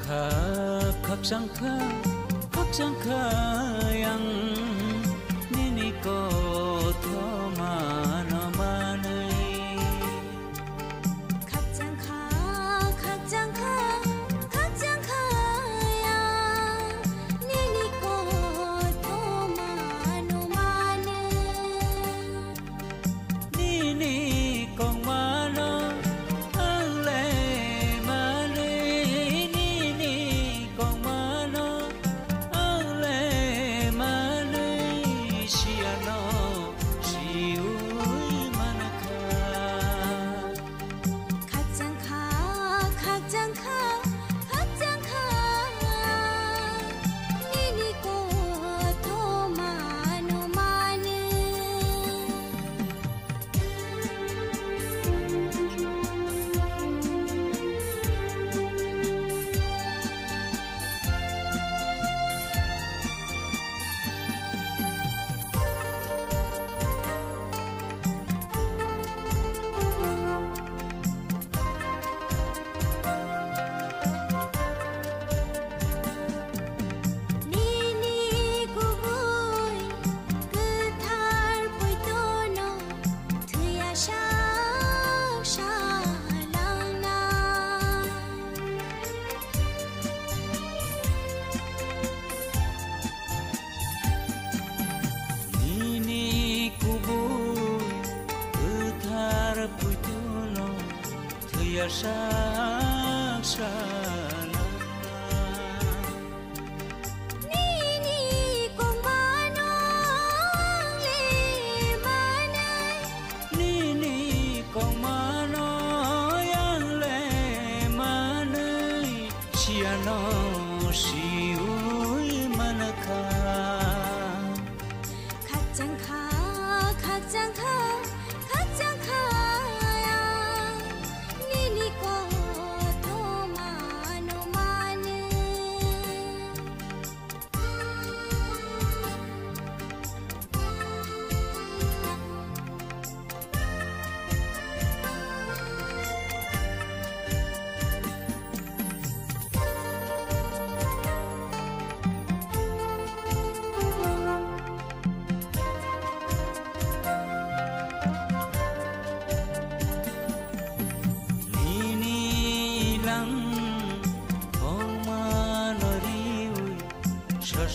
각장카 양 니니코 토마노마네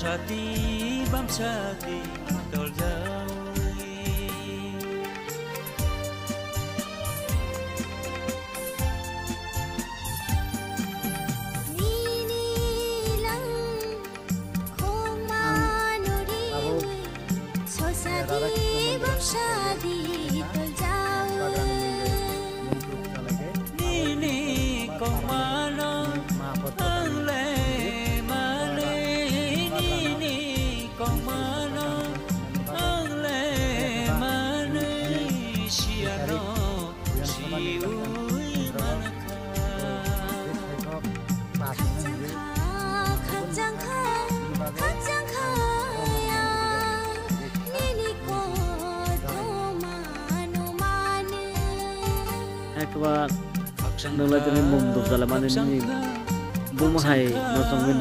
Sati bam sati tol jawi Nini lang komanori sosati bam sati tol jawi Nini komano Ekwa nang lagi mum duk jalaman ini bum hai no songin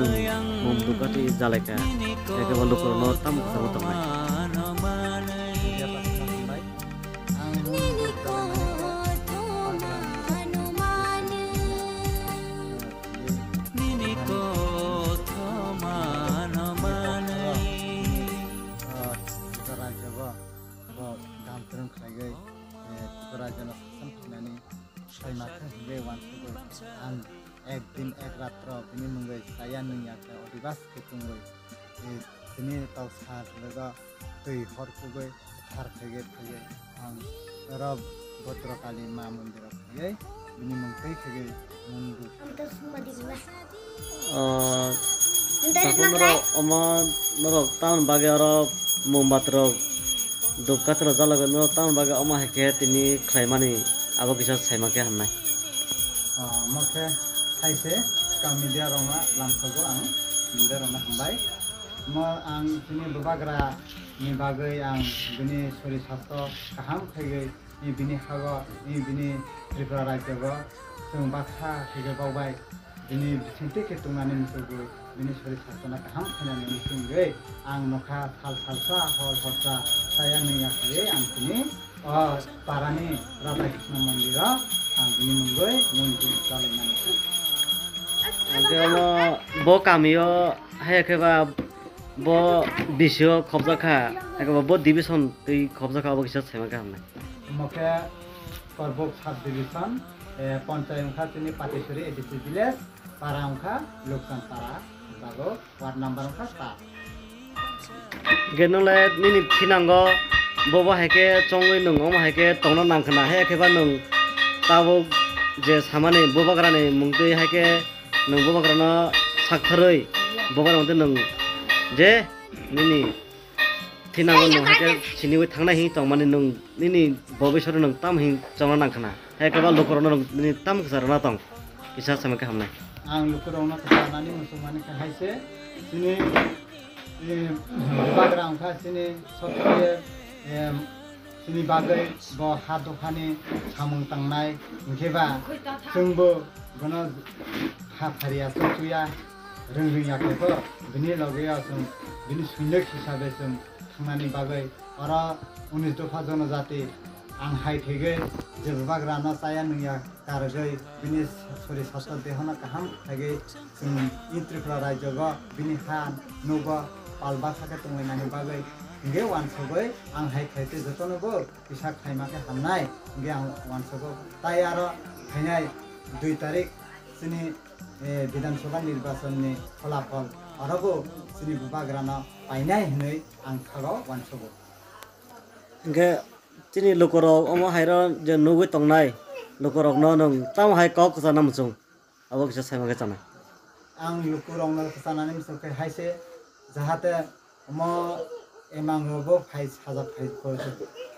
mum duk ati jaleka ekwa lokor no tam sabu tamai एक दिन एक रात्र बिनि मंगै साया नैया अदिबास केतुंगै बिनि ताव सार लगा दै हरकुगै थार थगे थगे आं रब भद्रकाली मा मन्दिर थगे बिनि मंगै थगे मुंदु सापमरो अमा नरो तान बागे अर मोमबात्र दुकात्र जलग न तान बागे अमा हेके तिनी खैमानि आबो किसा छैमाके हामनाय मखे खायसे मीडिया रमा लामसगो आं मीडिया रमा हामबाय म आं बिनि बबाग्रा नि बागै आं बिनि सरि सास्त्र गाहाम फैगै नि बिनि हागो नि बिनि त्रिपुरा राज्यगो जों बाथ्रा फैगै बावबाय bini bisingti ke tungani musugo bini sori sasana kaham khenani musungoi ang nokha thal thalsa hol horsa saya nungya khaye ang tini parani Radha Krishna mandira ang bini mungoi munjul chalainani bo kamiyo hayakeba bo bisyo khobja kha ekaba bo division tui khobja kha abo kisa saima ka hamnai moke korbok sub division panchayat অংশা তিনি Pateshwari ADC village পাড়া অংশা লোকসান পাড়া বাগো ward number অংশা 7 genole nini thinango bobo haike chongoi nung oma haike tongna nangkhana hayakeba nung tabo je samane bobagrane mungtui haike nung bobagrana saktharoi bobar mate nung je nini thinango nung haike siniwi thangna hi tongmani nung nini bobishor nung tam hi chongna nangkhana hayakeba lokorona nung nini tam ksarana tong isa samake hamnai ang lukurongna kasanani musumani kahaise sini bagra অংশা sini sotye sini bagai bo ha dokani samung tangnai ngeba जोंबो gono ha phariya suya rengring yakeko bini logaya जों bini sunek hisabe जों थांनानै बागै अरा 19 दफा जनजाति आं हाय थेगै जेबो बाग्राना साया नैया कारगै बिनि सरि सास्ता देहना काहाम थेगै जों इन्ट्रिफ्रा राज्यग बिनि हा नोबा पालबा साके तंगैनानै बागै गे वानसगै आं हाय थाइते जतनबो पिसा खाइमाके हामनाय गे आं वानसगो ताइ आरो फैनाय 2 तारिख सिनि विधानसभा निर्वाचननि फलाफल आरोबो सिनि बाग्राना पाइनाय हनै आं थागाव वानसगो ge tini lokorok omo hairo je nugui tongnai lokorok no nung tam hai kok sa namchung abo kisa saima ke chana ang lukurongna kasanani misoke haise jahate mo emang robo phai saja phai ko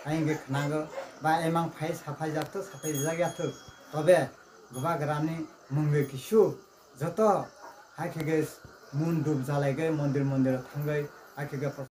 ainge khnago ba emang phai saphai jato saphai jagyato tobe bagrani mungge kisu joto haikege mun dub jalaigai mondir mondir thangai haikege